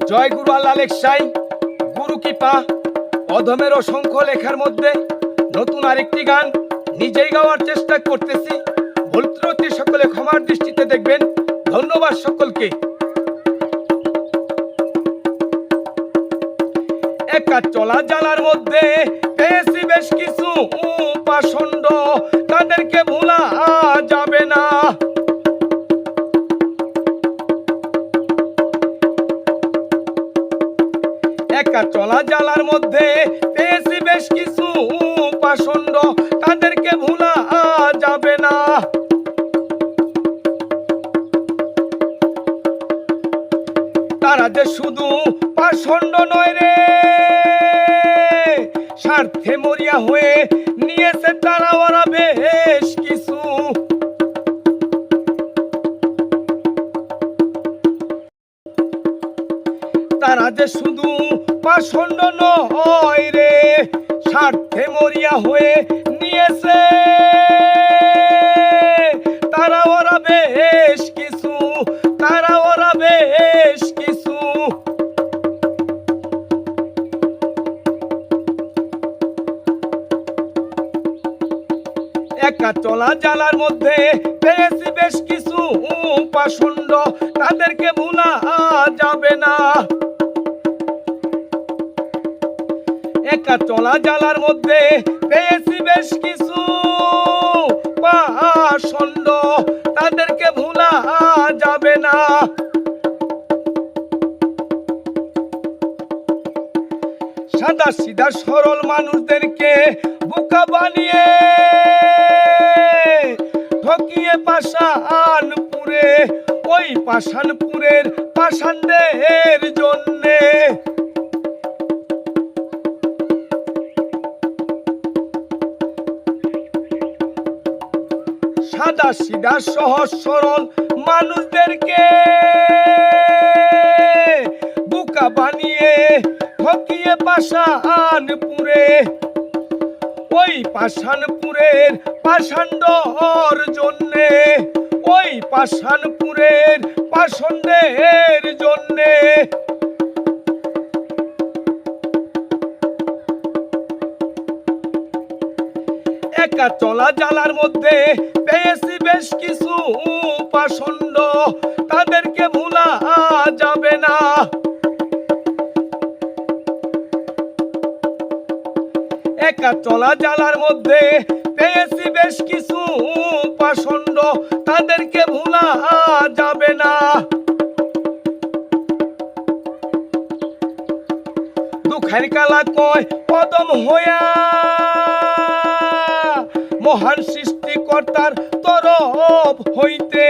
জয় গুরু আল্লাহ লেখসাই গুরু কৃপা অধমের অসংখ্য লেখার মধ্যে নতুন আরেকটি গান নিজেই গাওয়ার চেষ্টা করতেছি। ভুল ত্রুটি সকলে ক্ষমার দৃষ্টিতে দেখবেন। ধন্যবাদ সকলকে। একা চলা জালার মধ্যে পেয়েছি বেশ কিছু পাষণ্ড, তাদেরকে ভোলা যাবে না। একা চলা জালার মধ্যে পেয়েছি বেশ কিছু পাষণ্ড, তাদেরকে ভোলা যাবে না। তারা যে শুধু পাষণ্ড নয় রে, স্বার্থে মরিয়া হয়ে নিয়েছে তারা ওরা বেশ কিছু। তারা যে শুধু পাষণ্ড নয় রে, স্বার্থে মরিয়া হয়ে নিয়েছে তারা ওরা বেশ কিছু, তারা ওরা বেশ কিছু। একা চলা জালার মধ্যে পেয়েছি বেশ কিছু পাষণ্ড, তাদেরকে ভোলা যাবে না। একা চলা জালার মধ্যে পেয়েছি বেশ কিছু পাষণ্ড, তাদেরকে ভোলা যাবে না। সাদা সিধা সরল মানুষদেরকে বোকা বানিয়ে ঠকিয়ে পাষাণপুরে, ওই পাষাণপুরের পাষাণদের জন্যে সাদা সিধা সহজ সরল মানুষদেরকে বোকা বানিয়ে ঠকিয়ে পাষাণপুরে, ওই পাষাণপুরের পাষাণ্ডর জন্যে, ওই পাষাণপুরের পাষণ্ডের জন্যে। একা চলা জালার মধ্যে পেয়েছি বেশ কিছু পাষণ্ড, তাদেরকে ভোলা যাবে না। একা চলা জালার মধ্যে পেয়েছি বেশ কিছু পাষণ্ড, তাদেরকে ভোলা যাবে না। দুঃখের কালা কয় কদম হইয়া মহান সৃষ্টিকর্তার তরফ হইতে,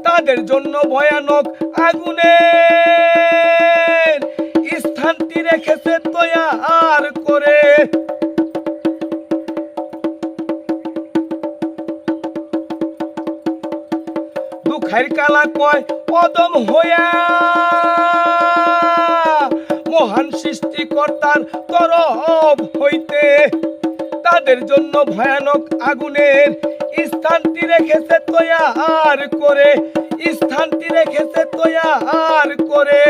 তাদের জন্য ভয়ানক আগুনের স্থানটি রেখেছে তৈয়ার করে। দুঃখের কালা কয় কদম হইয়া মহান সৃষ্টিকর্তার তরফ হইতে, তাদের জন্য ভয়ানক আগুনের স্থানটি রেখেছে তৈয়ার করে, স্থানটি রেখেছে তৈয়ার করে।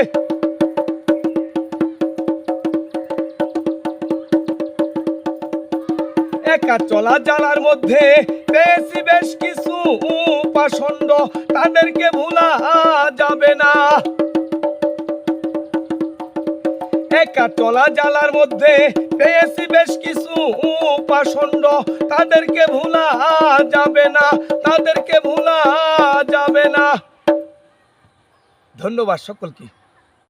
একা চলা জালার মধ্যে পেয়েছি বেশ কিছু পাষণ্ড, তাদেরকে ভোলা যাবে না। একা চলা জালার মধ্যে পেয়েছি বেশ কিছু পাষণ্ড, তাদেরকে ভোলা যাবে না, তাদেরকে ভোলা যাবে না। ধন্যবাদ সকলকে।